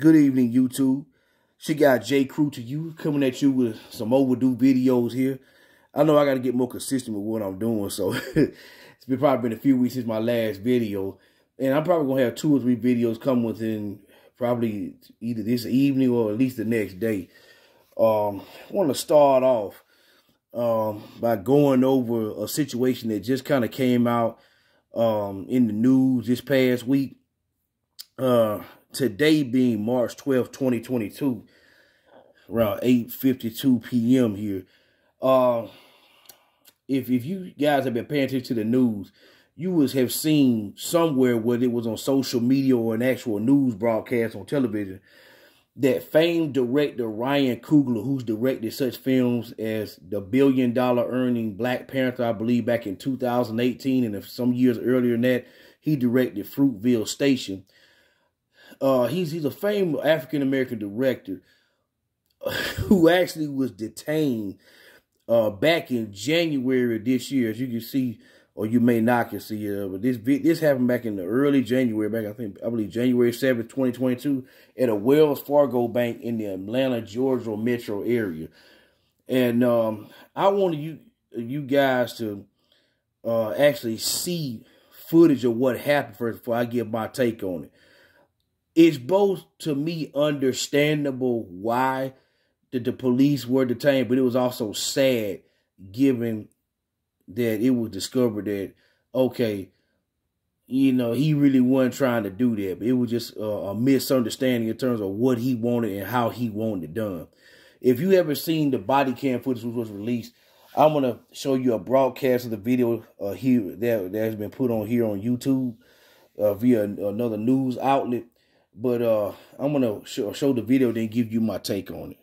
Good evening, YouTube. She got J Crew to you, coming at you with some overdue videos here. I know I got to get more consistent with what I'm doing, so it's probably been a few weeks since my last video. And I'm probably going to have 2 or 3 videos come within probably either this evening or at least the next day. I want to start off by going over a situation that just kind of came out in the news this past week. Today being March 12th, 2022, around 8:52 p.m. here. If you guys have been paying attention to the news, you would have seen somewhere, whether it was on social media or an actual news broadcast on television, that famed director Ryan Coogler, who's directed such films as the billion-dollar earning Black Panther, I believe back in 2018, and some years earlier than that, he directed Fruitvale Station. He's a famed African-American director who actually was detained back in January of this year, as you can see, or you may not can see it, but this happened back in the early January, I believe January 7th, 2022, at a Wells Fargo bank in the Atlanta, Georgia metro area. And I wanted you guys to actually see footage of what happened first before I give my take on it. It's both, to me, understandable why the police were detained, but it was also sad given that it was discovered that, okay, you know, he really wasn't trying to do that, but it was just a misunderstanding in terms of what he wanted and how he wanted it done. If you ever seen the body cam footage which was released, I'm going to show you a broadcast of the video here that has been put on here on YouTube via another news outlet. But I'm going to show the video, then give you my take on it.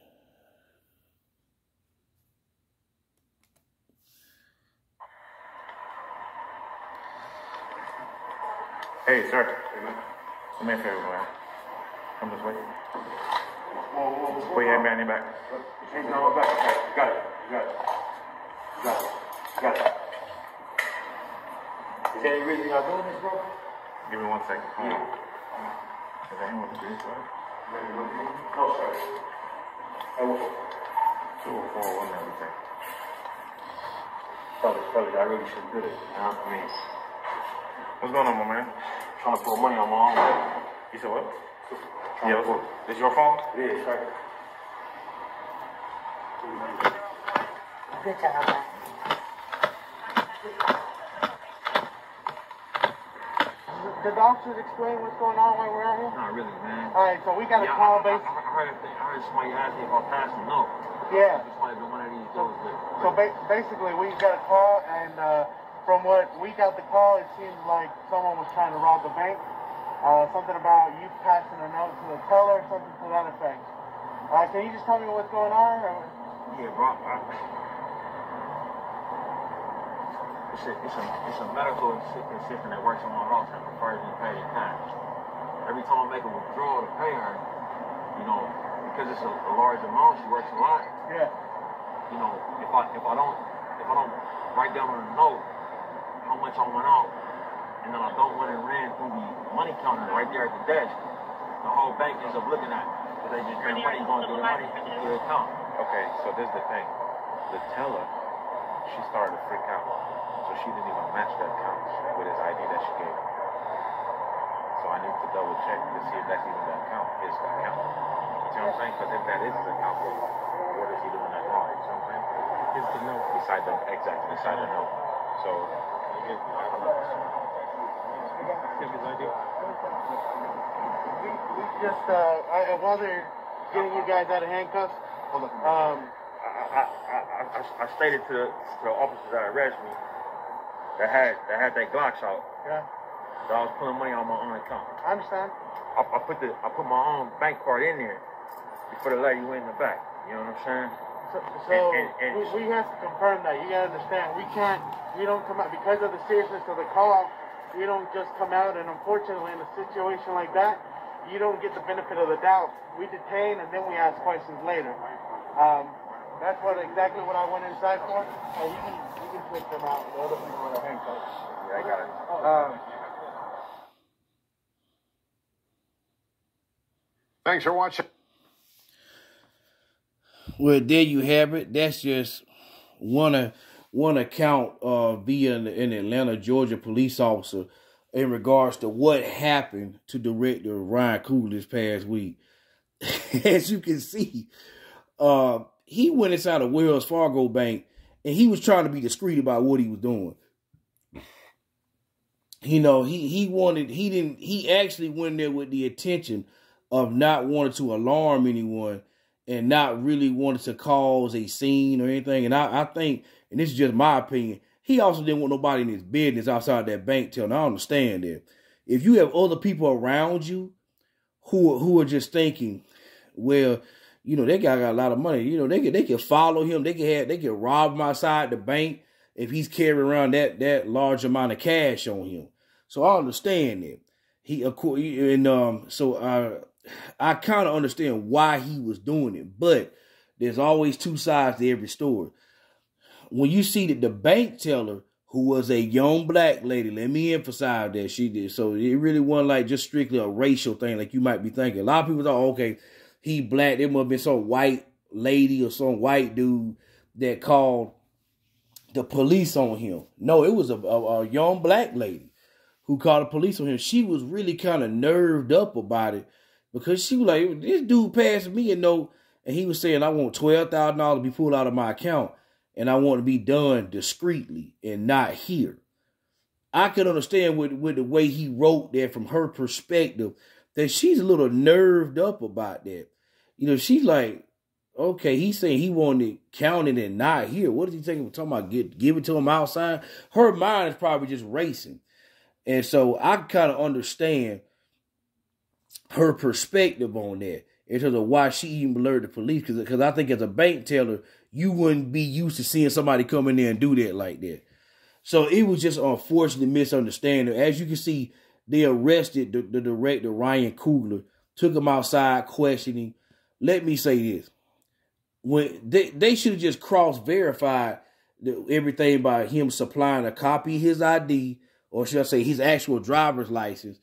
Hey, sir. Come here, favor, man. Come this way. Put your hand behind your back. Hands on my back. Okay. Got it. Got it. Is there any reason y'all doing this, bro? Give me 1 second. Hold on. Is that anyone to do this, right? No, sir. 204, one everything. Fellas, I really should do this. I mean, what's going on, my man? Trying to put money on my own. You said what? Yeah, what's up? This your phone? It is, right. Good job, man. The doctors explain what's going on while we're out here? Not really, man. All right, so we got a call base. I heard somebody ask me if I passed the note. Yeah. This might have been one of these deals. So basically, we got a call, and from what we got the call, it seems like someone was trying to rob the bank. Something about you passing a note to the teller, something to that effect. Can you just tell me what's going on? Or? Yeah, bro. It's a medical assistant that works on my house and prefers me to pay in cash. Every time I make a withdrawal to pay her, you know, because it's a large amount, she works a lot. Yeah. You know, if I don't write down on a note how much I went out, and then I don't want it ran through the money counter right there at the desk, the whole bank ends up looking at it because they just think money going through the money to the account. Okay, so this is the thing. The teller, she started to freak out. So she didn't even match that account with his ID that she gave him. So I need to double check to see if that's even the account, his account. You see what I'm saying? Because if that is his account, what is he doing that wrong? You see what I'm saying? It's the note. Beside the note. So, We just, while they're getting you guys out of handcuffs, I stated to the officers that arrested me that had their Glocks out. Yeah. So I was putting money on my own account. I understand. I put my own bank card in there before the lady went in the back. You know what I'm saying? So we have to confirm that. You gotta understand, we don't come out because of the seriousness of the call. We don't just come out, and unfortunately, in a situation like that, you don't get the benefit of the doubt. We detain and then we ask questions later. That's exactly what I went inside for. You can switch them out. The other people are handcuffs. Yeah, I got it. Thanks for watching. Well, there you have it. That's just one account via an Atlanta, Georgia police officer in regards to what happened to Director Ryan Coogler this past week. As you can see, he went inside a Wells Fargo bank and he was trying to be discreet about what he was doing. You know, he actually went there with the intention of not wanting to alarm anyone and not really wanted to cause a scene or anything. And I think, and this is just my opinion, he also didn't want nobody in his business outside that bank till. Now, I understand that. If you have other people around you who are just thinking, well, you know, that guy got a lot of money. You know, they can follow him. They can rob him outside the bank if he's carrying around that large amount of cash on him. So I understand that. I kind of understand why he was doing it, but there's always two sides to every story. When you see that the bank teller, who was a young black lady, let me emphasize that she did. So it really wasn't like just strictly a racial thing like you might be thinking. A lot of people thought, okay, he black. There must have been some white lady or some white dude that called the police on him. No, it was a young black lady who called the police on him. She was really kind of nerved up about it because she was like, this dude passed me and he was saying, I want $12,000 to be pulled out of my account and I want to be done discreetly and not here. I could understand with the way he wrote that from her perspective that she's a little nerved up about that. You know, she's like, okay, he's saying he wanted counted and not here. What is he thinking? We're talking about give it to him outside. Her mind is probably just racing. And so I kind of understand her perspective on that in terms of why she even alerted the police. Because I think as a bank teller, you wouldn't be used to seeing somebody come in there and do that like that. So it was just unfortunate misunderstanding. As you can see, they arrested the director, Ryan Coogler, took him outside questioning. Let me say this. When they should have just cross-verified everything by him supplying a copy of his ID, or should I say his actual driver's license,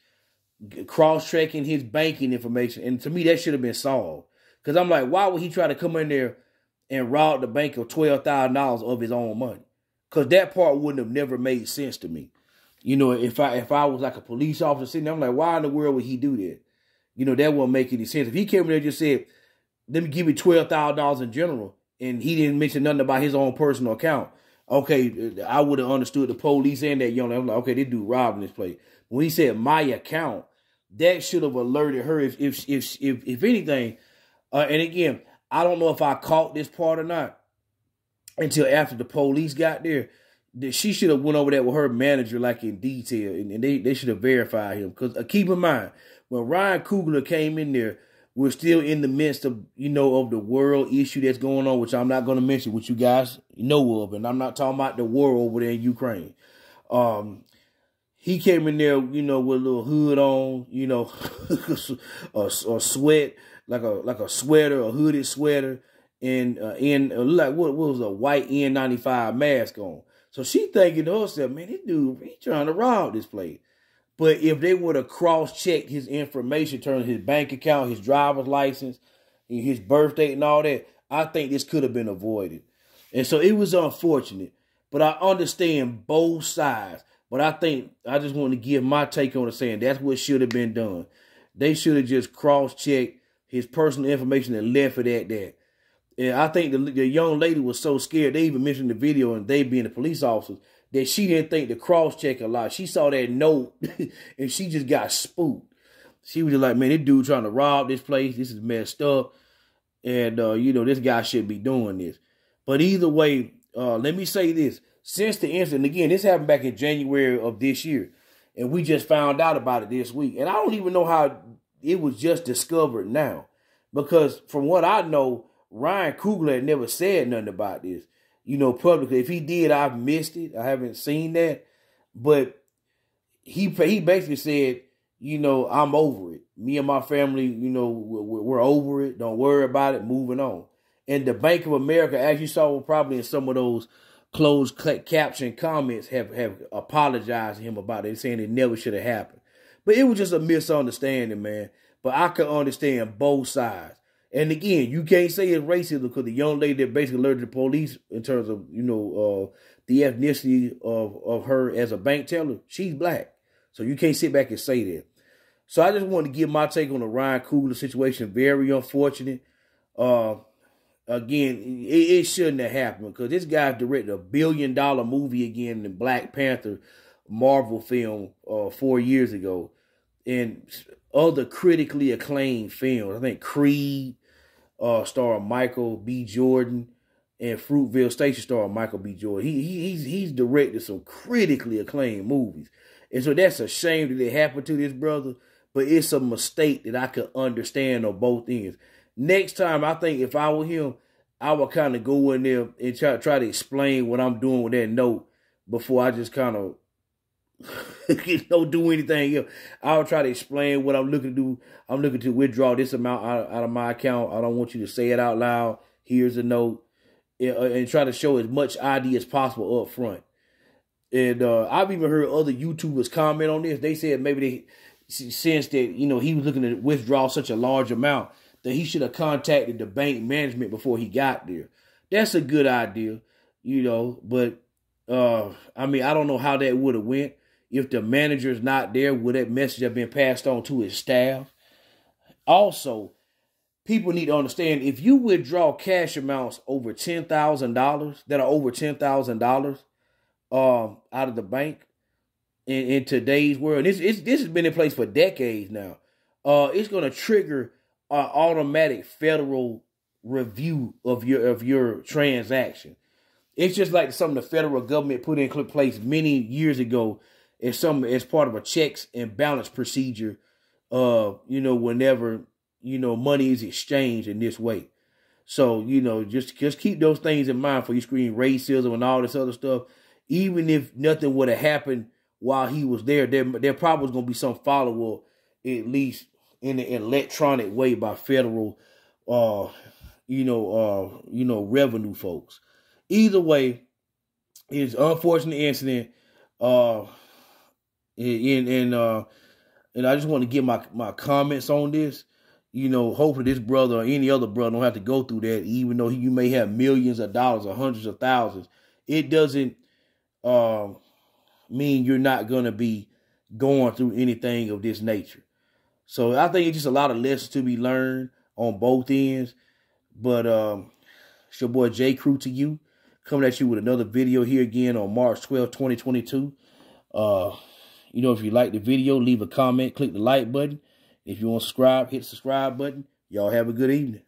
cross-checking his banking information. And to me, that should have been solved. Because I'm like, why would he try to come in there and rob the bank of $12,000 of his own money? Because that part wouldn't have never made sense to me. You know, if I was like a police officer sitting there, I'm like, why in the world would he do that? You know, that wouldn't make any sense. If he came in there and just said, let me give you $12,000 in general, and he didn't mention nothing about his own personal account, okay, I would have understood the police and that young lady. I'm like, okay, this dude robbing this place. When he said my account, that should have alerted her if anything. And again, I don't know if I caught this part or not until after the police got there. That she should have went over that with her manager like in detail, and they should have verified him. Because keep in mind, when Ryan Coogler came in there, we're still in the midst of, of the world issue that's going on, which I'm not going to mention, which you guys know of. And I'm not talking about the war over there in Ukraine. He came in there, with a little hood on, a sweat, like a sweater, a hooded sweater, and like what was a white N95 mask on. So she thinking to herself, man, this dude, he trying to rob this place. But if they would have cross-checked his information, turned his bank account, his driver's license, his birth date and all that, I think this could have been avoided. And so it was unfortunate. But I understand both sides. But I think I just want to give my take on it, saying that's what should have been done. They should have just cross-checked his personal information and left it at that. And I think the young lady was so scared, they even mentioned the video, and they being the police officers, that she didn't think to cross-check a lot. She saw that note, and she just got spooked. She was just like, man, this dude trying to rob this place. This is messed up. And, this guy shouldn't be doing this. But either way, let me say this. Since the incident, again, this happened back in January of this year, and we just found out about it this week. And I don't even know how it was just discovered now. Because from what I know, Ryan Coogler had never said nothing about this, publicly. If he did, I've missed it. I haven't seen that. But he basically said, I'm over it. Me and my family, we're over it. Don't worry about it. Moving on. And the Bank of America, as you saw probably in some of those closed caption comments, have apologized to him about it, saying it never should have happened. But it was just a misunderstanding, man. But I could understand both sides. And again, you can't say it's racism because the young lady that basically alerted the police in terms of, the ethnicity of her as a bank teller, she's black. So you can't sit back and say that. So I just wanted to give my take on the Ryan Coogler situation. Very unfortunate. Again, it shouldn't have happened because this guy directed $1 billion movie again in Black Panther Marvel film 4 years ago. And other critically acclaimed films. I think Creed starring Michael B. Jordan, and Fruitvale Station starring Michael B. Jordan. He's directed some critically acclaimed movies. And so that's a shame that it happened to this brother, but it's a mistake that I could understand on both ends. Next time, I think if I were him, I would kind of go in there and try to explain what I'm doing with that note before I just kind of do anything else. I'll try to explain what I'm looking to do. I'm looking to withdraw this amount out of my account. I don't want you to say it out loud. Here's a note. And try to show as much ID as possible up front. And I've even heard other YouTubers comment on this. They said maybe they sensed that, he was looking to withdraw such a large amount that he should have contacted the bank management before he got there. That's a good idea, but I don't know how that would have went. If the manager's not there, would that message have been passed on to his staff? Also, people need to understand, if you withdraw cash amounts over $10,000, that are over $10,000 out of the bank in today's world, this has been in place for decades now, it's going to trigger an automatic federal review of your transaction. It's just like something the federal government put in place many years ago as part of a checks and balance procedure, whenever, money is exchanged in this way. So, just keep those things in mind for you screen racism and all this other stuff. Even if nothing would have happened while he was there probably was going to be some follow-up, at least in an electronic way by federal, revenue folks. Either way, it's an unfortunate incident. And I just want to give my comments on this. Hopefully this brother or any other brother don't have to go through that, even though you may have millions of dollars or hundreds of thousands. It doesn't mean you're not going to be going through anything of this nature. So I think it's just a lot of lessons to be learned on both ends. But it's your boy J. Crew to you, coming at you with another video here again on March 12, 2022. If you like the video, leave a comment, click the like button. If you want to subscribe, hit the subscribe button. Y'all have a good evening.